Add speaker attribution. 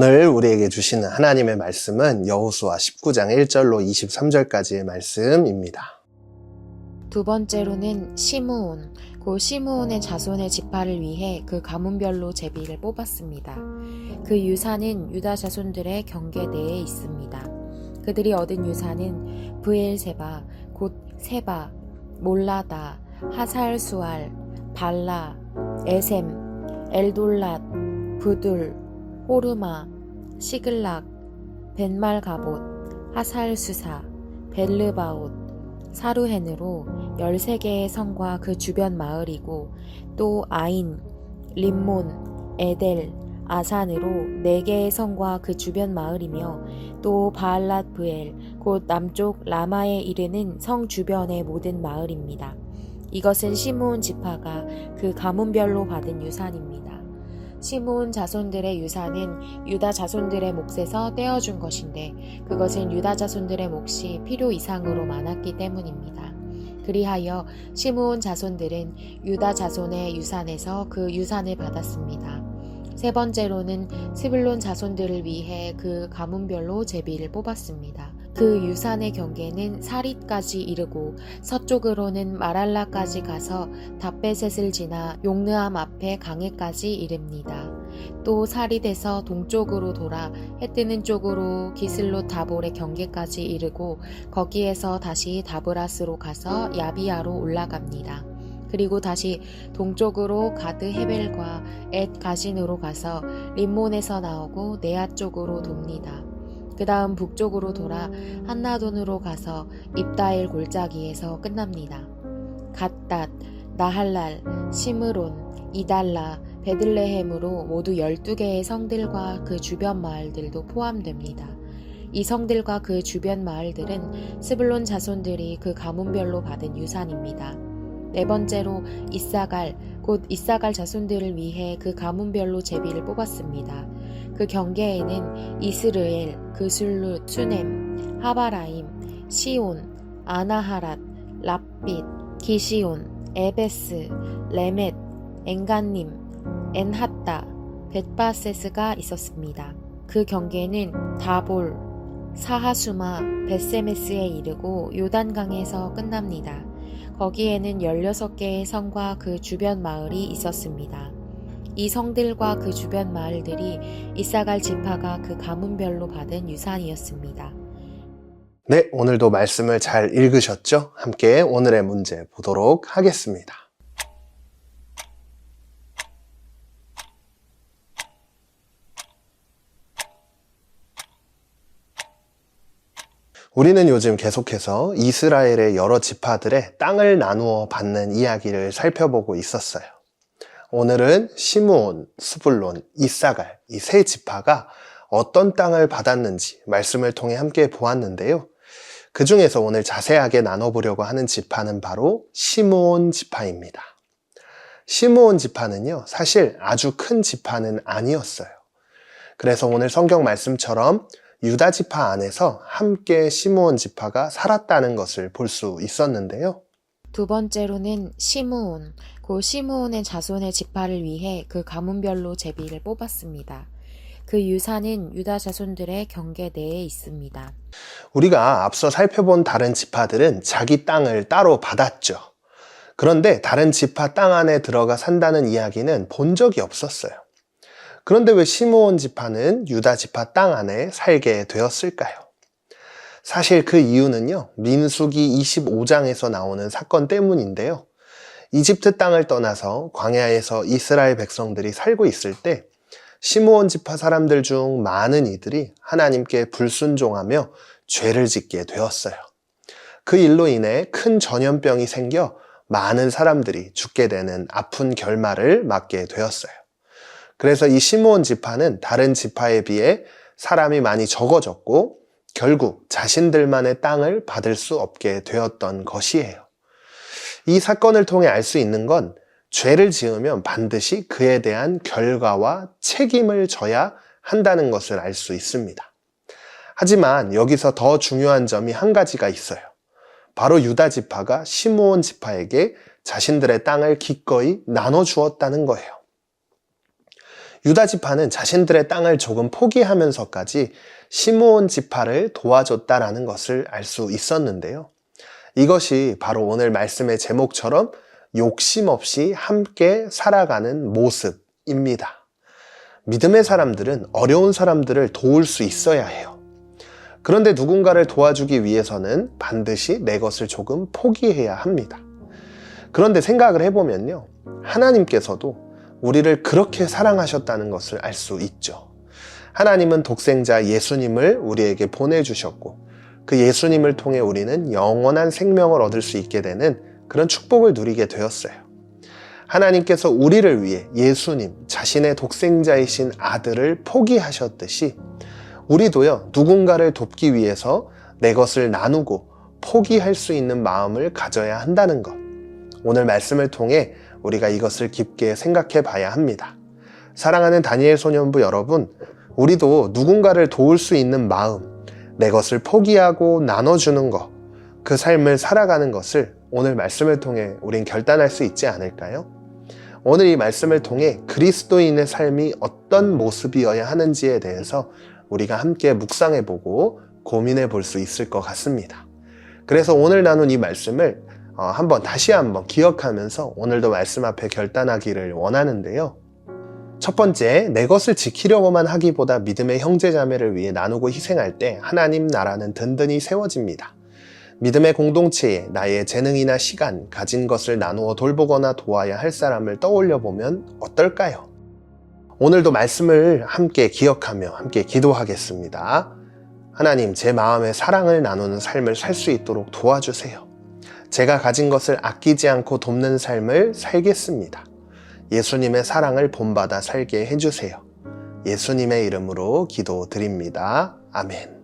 Speaker 1: 오늘 우리에게 주시는 하나님의 말씀은 여호수아 19장 1절로 23절까지의 말씀입니다.
Speaker 2: 두 번째로는 시므온, 그 시므온의 자손의 지파를 위해 그 가문별로 제비를 뽑았습니다. 그 유산은 유다 자손들의 경계 내에 있습니다. 그들이 얻은 유산은 브엘세바, 곧 세바, 몰라다, 하살수알, 발라, 에셈, 엘돌랏, 부둘, 호르마, 시글락, 벤말가봇, 하살수사, 벨르바옷, 사루헨으로 13개의 성과 그 주변 마을이고, 또 아인, 림몬, 에델, 아산으로 4개의 성과 그 주변 마을이며, 또 바알랏 브엘, 곧 남쪽 라마에 이르는 성 주변의 모든 마을입니다. 이것은 시므온 지파가 그 가문별로 받은 유산입니다. 시므온 자손들의 유산은 유다 자손들의 몫에서 떼어준 것인데, 그것은 유다 자손들의 몫이 필요 이상으로 많았기 때문입니다. 그리하여 시므온 자손들은 유다 자손의 유산에서 그 유산을 받았습니다. 세 번째로는 스불론 자손들을 위해 그 가문별로 제비를 뽑았습니다. 그 유산의 경계는 사릿까지 이르고 서쪽으로는 마랄라까지 가서 답베셋을 지나 용르암 앞에 강해까지 이릅니다. 또 사릿에서 동쪽으로 돌아 해뜨는 쪽으로 기슬롯 다볼의 경계까지 이르고 거기에서 다시 다브라스로 가서 야비아로 올라갑니다. 그리고 다시 동쪽으로 가드 헤벨과 엣 가신으로 가서 림몬에서 나오고 네아 쪽으로 돕니다. 그 다음 북쪽으로 돌아 한나돈으로 가서 입다엘 골짜기에서 끝납니다. 갓닷, 나할랄, 시므론, 이달라, 베들레헴으로 모두 12개의 성들과 그 주변 마을들도 포함됩니다. 이 성들과 그 주변 마을들은 스불론 자손들이 그 가문별로 받은 유산입니다. 네 번째로 이사갈, 곧 이사갈 자손들을 위해 그 가문별로 제비를 뽑았습니다. 그 경계에는 이스르엘, 그술룻, 수넴, 하바라임, 시온, 아나하랏, 랍빗, 기시온, 에베스, 레멧, 엔간님, 엔핫다, 벳바세스가 있었습니다. 그 경계는 다볼, 사하수마, 벳세메스에 이르고 요단강에서 끝납니다. 거기에는 16개의 성과 그 주변 마을이 있었습니다. 이 성들과 그 주변 마을들이 이사갈 지파가 그 가문별로 받은 유산이었습니다.
Speaker 1: 네, 오늘도 말씀을 잘 읽으셨죠? 함께 오늘의 문제 보도록 하겠습니다. 우리는 요즘 계속해서 이스라엘의 여러 지파들의 땅을 나누어 받는 이야기를 살펴보고 있었어요. 오늘은 시므온, 스불론, 이사갈 이 세 지파가 어떤 땅을 받았는지 말씀을 통해 함께 보았는데요. 그 중에서 오늘 자세하게 나눠보려고 하는 지파는 바로 시므온 지파입니다. 시므온 지파는요, 사실 아주 큰 지파는 아니었어요. 그래서 오늘 성경 말씀처럼 유다 지파 안에서 함께 시므온 지파가 살았다는 것을 볼 수 있었는데요.
Speaker 2: 두 번째로는 시므온, 그 시므온의 자손의 지파를 위해 그 가문별로 제비를 뽑았습니다. 그 유산은 유다 자손들의 경계 내에 있습니다.
Speaker 1: 우리가 앞서 살펴본 다른 지파들은 자기 땅을 따로 받았죠. 그런데 다른 지파 땅 안에 들어가 산다는 이야기는 본 적이 없었어요. 그런데 왜 시므온 지파는 유다 지파 땅 안에 살게 되었을까요? 사실 그 이유는요, 민수기 25장에서 나오는 사건 때문인데요. 이집트 땅을 떠나서 광야에서 이스라엘 백성들이 살고 있을 때 시므온 지파 사람들 중 많은 이들이 하나님께 불순종하며 죄를 짓게 되었어요. 그 일로 인해 큰 전염병이 생겨 많은 사람들이 죽게 되는 아픈 결말을 맞게 되었어요. 그래서 이 시므온 지파는 다른 지파에 비해 사람이 많이 적어졌고 결국 자신들만의 땅을 받을 수 없게 되었던 것이에요. 이 사건을 통해 알 수 있는 건 죄를 지으면 반드시 그에 대한 결과와 책임을 져야 한다는 것을 알 수 있습니다. 하지만 여기서 더 중요한 점이 한 가지가 있어요. 바로 유다 지파가 시므온 지파에게 자신들의 땅을 기꺼이 나눠주었다는 거예요. 유다 지파는 자신들의 땅을 조금 포기하면서까지 시므온 지파를 도와줬다라는 것을 알 수 있었는데요. 이것이 바로 오늘 말씀의 제목처럼 욕심 없이 함께 살아가는 모습입니다. 믿음의 사람들은 어려운 사람들을 도울 수 있어야 해요. 그런데 누군가를 도와주기 위해서는 반드시 내 것을 조금 포기해야 합니다. 그런데 생각을 해보면요, 하나님께서도 우리를 그렇게 사랑하셨다는 것을 알 수 있죠. 하나님은 독생자 예수님을 우리에게 보내주셨고, 그 예수님을 통해 우리는 영원한 생명을 얻을 수 있게 되는 그런 축복을 누리게 되었어요. 하나님께서 우리를 위해 예수님, 자신의 독생자이신 아들을 포기하셨듯이 우리도요, 누군가를 돕기 위해서 내 것을 나누고 포기할 수 있는 마음을 가져야 한다는 것. 오늘 말씀을 통해 우리가 이것을 깊게 생각해 봐야 합니다. 사랑하는 다니엘 소년부 여러분, 우리도 누군가를 도울 수 있는 마음, 내 것을 포기하고 나눠주는 것, 그 삶을 살아가는 것을 오늘 말씀을 통해 우린 결단할 수 있지 않을까요? 오늘 이 말씀을 통해 그리스도인의 삶이 어떤 모습이어야 하는지에 대해서 우리가 함께 묵상해보고 고민해 볼 수 있을 것 같습니다. 그래서 오늘 나눈 이 말씀을 다시 한번 기억하면서 오늘도 말씀 앞에 결단하기를 원하는데요. 첫 번째, 내 것을 지키려고만 하기보다 믿음의 형제자매를 위해 나누고 희생할 때 하나님 나라는 든든히 세워집니다. 믿음의 공동체에 나의 재능이나 시간, 가진 것을 나누어 돌보거나 도와야 할 사람을 떠올려 보면 어떨까요? 오늘도 말씀을 함께 기억하며 함께 기도하겠습니다. 하나님, 제 마음에 사랑을 나누는 삶을 살 수 있도록 도와주세요. 제가 가진 것을 아끼지 않고 돕는 삶을 살겠습니다. 예수님의 사랑을 본받아 살게 해주세요. 예수님의 이름으로 기도드립니다. 아멘.